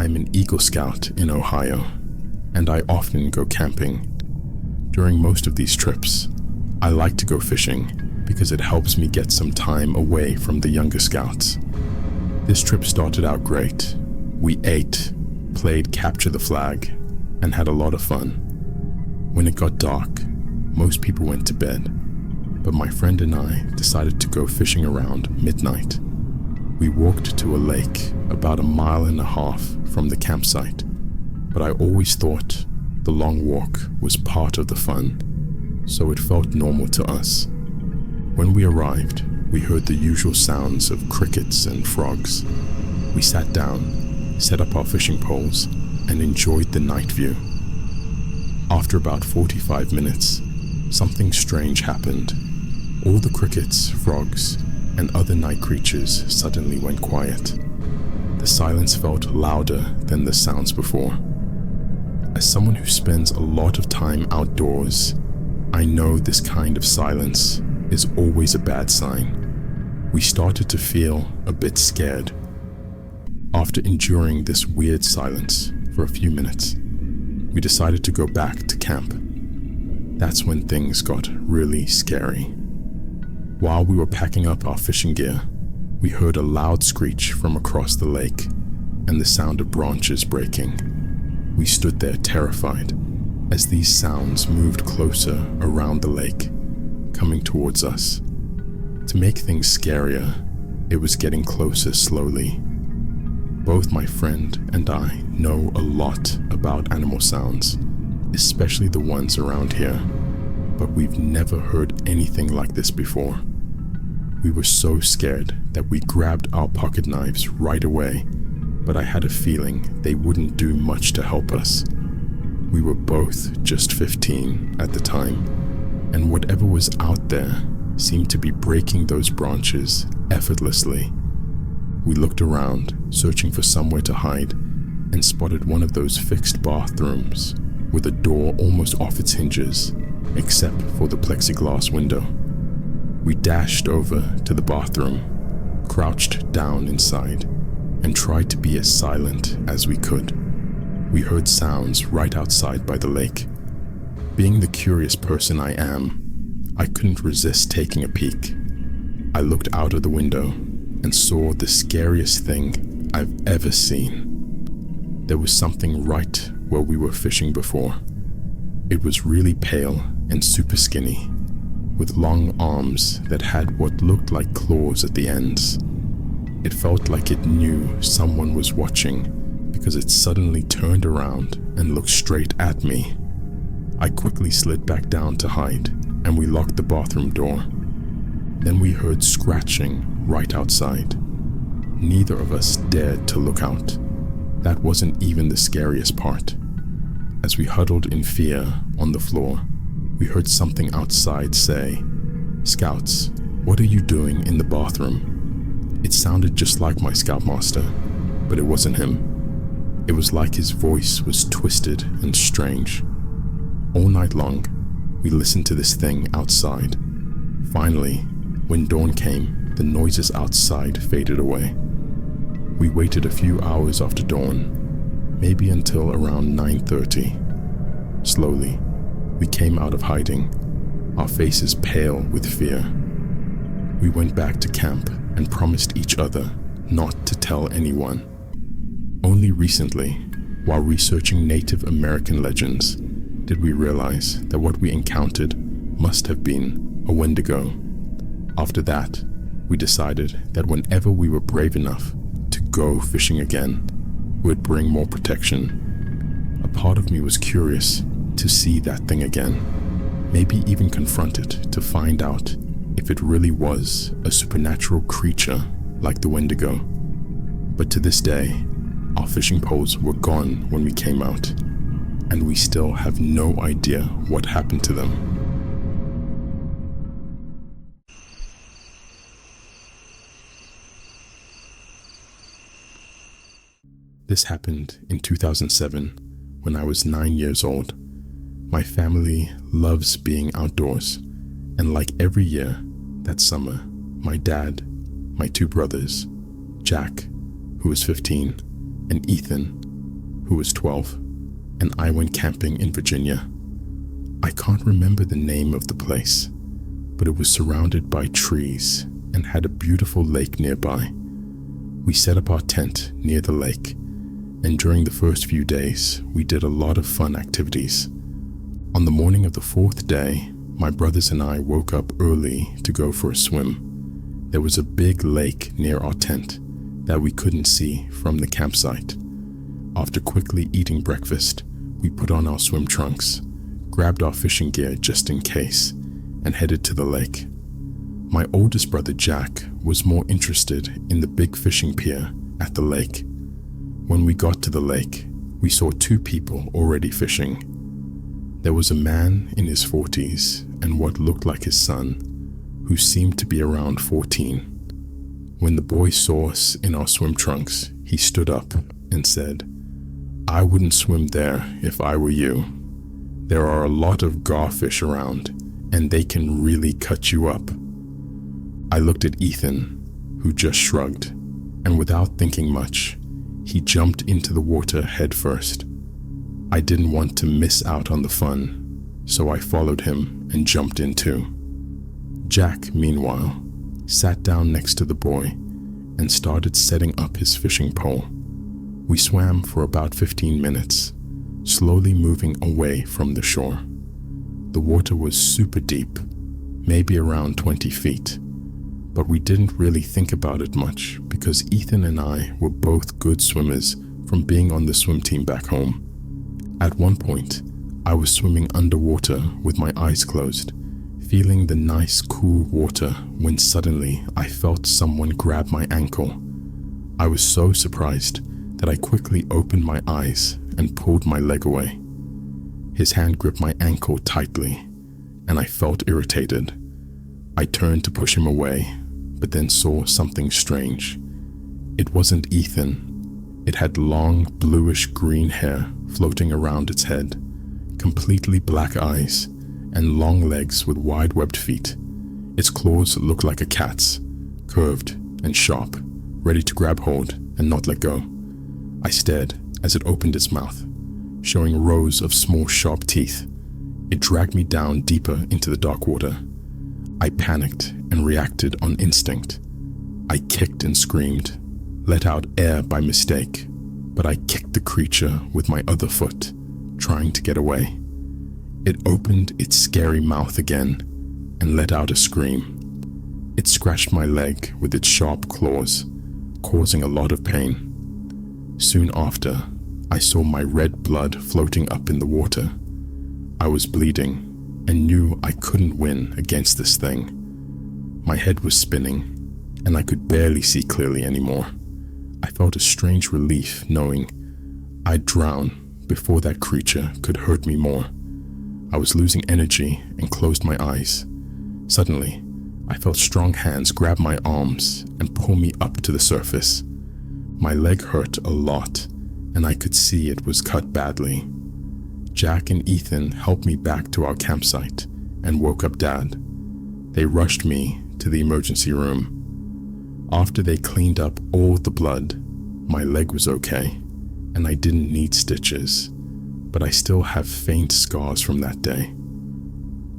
I'm an Eagle Scout in Ohio, and I often go camping. During most of these trips, I like to go fishing because it helps me get some time away from the younger scouts. This trip started out great. We ate, played capture the flag, and had a lot of fun. When it got dark, most people went to bed, but my friend and I decided to go fishing around midnight. We walked to a lake about 1.5 miles from the campsite, but I always thought the long walk was part of the fun, so it felt normal to us. When we arrived, we heard the usual sounds of crickets and frogs. We sat down, set up our fishing poles, and enjoyed the night view. After about 45 minutes, something strange happened. All the crickets, frogs, and other night creatures suddenly went quiet. The silence felt louder than the sounds before. As someone who spends a lot of time outdoors, I know this kind of silence is always a bad sign. We started to feel a bit scared. After enduring this weird silence for a few minutes, we decided to go back to camp. That's when things got really scary. While we were packing up our fishing gear, we heard a loud screech from across the lake and the sound of branches breaking. We stood there terrified as these sounds moved closer around the lake, coming towards us. To make things scarier, it was getting closer slowly. Both my friend and I know a lot about animal sounds, especially the ones around here, but we've never heard anything like this before. We were so scared that we grabbed our pocket knives right away, but I had a feeling they wouldn't do much to help us. We were both just 15 at the time, and whatever was out there seemed to be breaking those branches effortlessly. We looked around, searching for somewhere to hide, and spotted one of those fixed bathrooms with a door almost off its hinges, except for the plexiglass window. We dashed over to the bathroom, crouched down inside, and tried to be as silent as we could. We heard sounds right outside by the lake. Being the curious person I am, I couldn't resist taking a peek. I looked out of the window and saw the scariest thing I've ever seen. There was something right where we were fishing before. It was really pale and super skinny, with long arms that had what looked like claws at the ends. It felt like it knew someone was watching because it suddenly turned around and looked straight at me. I quickly slid back down to hide, and we locked the bathroom door. Then we heard scratching right outside. Neither of us dared to look out. That wasn't even the scariest part. As we huddled in fear on the floor, we heard something outside say, "Scouts, what are you doing in the bathroom?" It sounded just like my scoutmaster, but it wasn't him. It was like his voice was twisted and strange. All night long, we listened to this thing outside. Finally, when dawn came, the noises outside faded away. We waited a few hours after dawn, maybe until around 9:30. Slowly, we came out of hiding, our faces pale with fear. We went back to camp and promised each other not to tell anyone. Only recently, while researching Native American legends, did we realize that what we encountered must have been a Wendigo. After that, we decided that whenever we were brave enough to go fishing again, we would bring more protection. A part of me was curious to see that thing again, maybe even confront it to find out if it really was a supernatural creature like the Wendigo. But to this day, our fishing poles were gone when we came out, and we still have no idea what happened to them. This happened in 2007 when I was 9 years old. My family loves being outdoors, and like every year, that summer, my dad, my two brothers, Jack, who was 15, and Ethan, who was 12, and I went camping in Virginia. I can't remember the name of the place, but it was surrounded by trees and had a beautiful lake nearby. We set up our tent near the lake, and during the first few days, we did a lot of fun activities. On the morning of the fourth day, my brothers and I woke up early to go for a swim. There was a big lake near our tent that we couldn't see from the campsite. After quickly eating breakfast, we put on our swim trunks, grabbed our fishing gear just in case, and headed to the lake. My oldest brother Jack was more interested in the big fishing pier at the lake. When we got to the lake, we saw two people already fishing. There was a man in his 40s and what looked like his son, who seemed to be around 14. When the boy saw us in our swim trunks, he stood up and said, "I wouldn't swim there if I were you. There are a lot of garfish around, and they can really cut you up." I looked at Ethan, who just shrugged, and without thinking much, he jumped into the water head first. I didn't want to miss out on the fun, so I followed him and jumped in too. Jack, meanwhile, sat down next to the boy and started setting up his fishing pole. We swam for about 15 minutes, slowly moving away from the shore. The water was super deep, maybe around 20 feet, but we didn't really think about it much because Ethan and I were both good swimmers from being on the swim team back home. At one point, I was swimming underwater with my eyes closed, feeling the nice cool water when suddenly I felt someone grab my ankle. I was so surprised that I quickly opened my eyes and pulled my leg away. His hand gripped my ankle tightly, and I felt irritated. I turned to push him away, but then saw something strange. It wasn't Ethan. It had long bluish-green hair floating around its head, completely black eyes, and long legs with wide-webbed feet. Its claws looked like a cat's, curved and sharp, ready to grab hold and not let go. I stared as it opened its mouth, showing rows of small sharp teeth. It dragged me down deeper into the dark water. I panicked and reacted on instinct. I kicked and screamed, let out air by mistake, but I kicked the creature with my other foot, trying to get away. It opened its scary mouth again and let out a scream. It scratched my leg with its sharp claws, causing a lot of pain. Soon after, I saw my red blood floating up in the water. I was bleeding and knew I couldn't win against this thing. My head was spinning, and I could barely see clearly anymore. I felt a strange relief knowing I'd drown before that creature could hurt me more. I was losing energy and closed my eyes. Suddenly, I felt strong hands grab my arms and pull me up to the surface. My leg hurt a lot, and I could see it was cut badly. Jack and Ethan helped me back to our campsite and woke up Dad. They rushed me to the emergency room. After they cleaned up all the blood, my leg was okay, and I didn't need stitches, but I still have faint scars from that day.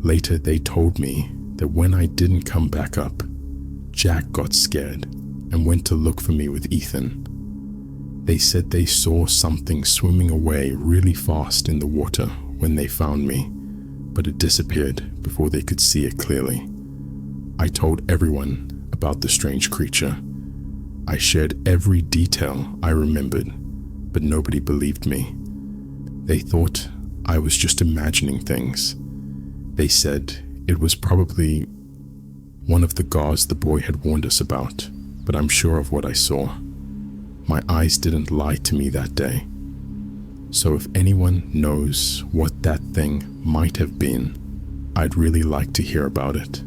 Later, they told me that when I didn't come back up, Jack got scared and went to look for me with Ethan. They said they saw something swimming away really fast in the water when they found me, but it disappeared before they could see it clearly. I told everyone about the strange creature. I shared every detail I remembered, but nobody believed me. They thought I was just imagining things. They said it was probably one of the gars the boy had warned us about, but I'm sure of what I saw. My eyes didn't lie to me that day. So if anyone knows what that thing might have been, I'd really like to hear about it.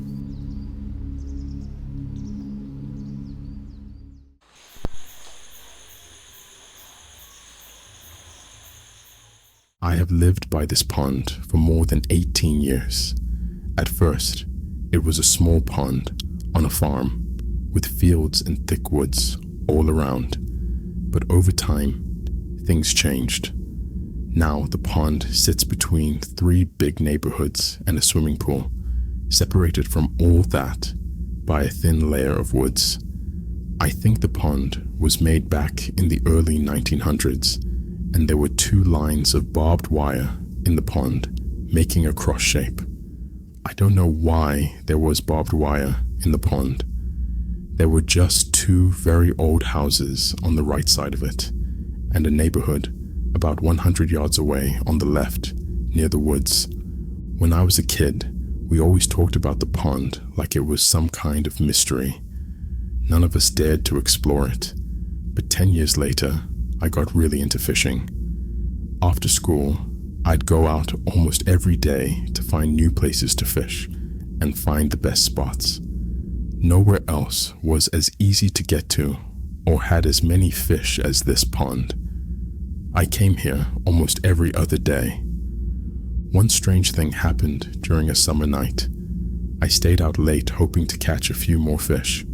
I have lived by this pond for more than 18 years. At first, it was a small pond on a farm with fields and thick woods all around. But over time, things changed. Now the pond sits between 3 big neighborhoods and a swimming pool, separated from all that by a thin layer of woods. I think the pond was made back in the early 1900s, and there were 2 lines of barbed wire in the pond, making a cross shape. I don't know why there was barbed wire in the pond. There were just 2 very old houses on the right side of it, and a neighborhood about 100 yards away on the left, near the woods. When I was a kid, we always talked about the pond like it was some kind of mystery. None of us dared to explore it, but 10 years later, I got really into fishing. After school, I'd go out almost every day to find new places to fish and find the best spots. Nowhere else was as easy to get to or had as many fish as this pond. I came here almost every other day. One strange thing happened during a summer night. I stayed out late hoping to catch a few more fish.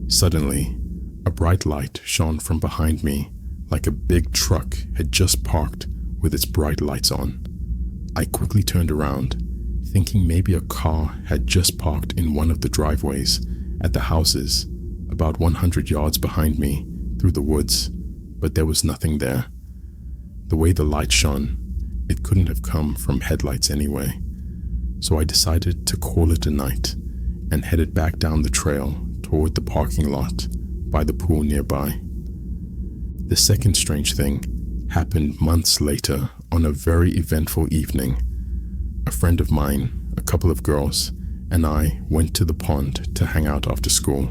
Suddenly, a bright light shone from behind me like a big truck had just parked with its bright lights on. I quickly turned around, thinking maybe a car had just parked in one of the driveways at the houses about 100 yards behind me through the woods, but there was nothing there. The way the light shone, it couldn't have come from headlights anyway, so I decided to call it a night and headed back down the trail toward the parking lot by the pool nearby. The second strange thing happened months later on a very eventful evening. A friend of mine, a couple of girls, and I went to the pond to hang out after school.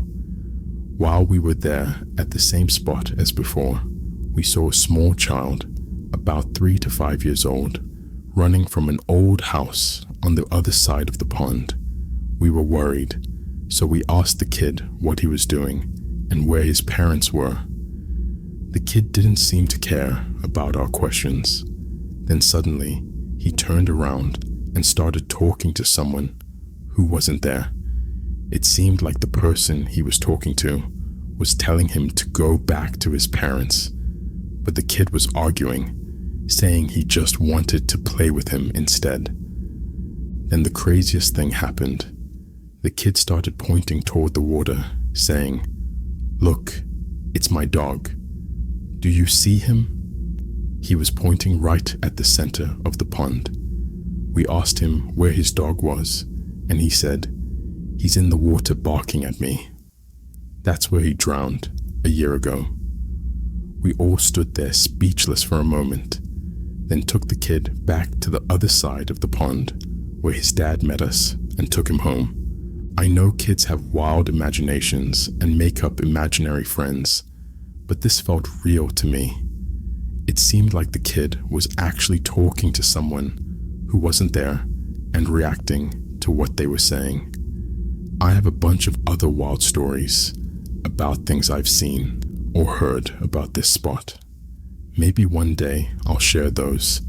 While we were there at the same spot as before, we saw a small child, about 3 to 5 years old, running from an old house on the other side of the pond. We were worried, so we asked the kid what he was doing and where his parents were. The kid didn't seem to care about our questions. Then suddenly, he turned around and started talking to someone who wasn't there. It seemed like the person he was talking to was telling him to go back to his parents, but the kid was arguing, saying he just wanted to play with him instead. Then the craziest thing happened. The kid started pointing toward the water, saying, "Look, it's my dog. Do you see him?" He was pointing right at the center of the pond. We asked him where his dog was, and he said, "He's in the water barking at me." That's where he drowned a year ago. We all stood there speechless for a moment, then took the kid back to the other side of the pond where his dad met us and took him home. I know kids have wild imaginations and make up imaginary friends, but this felt real to me. It seemed like the kid was actually talking to someone who wasn't there and reacting to what they were saying. I have a bunch of other wild stories about things I've seen or heard about this spot. Maybe one day I'll share those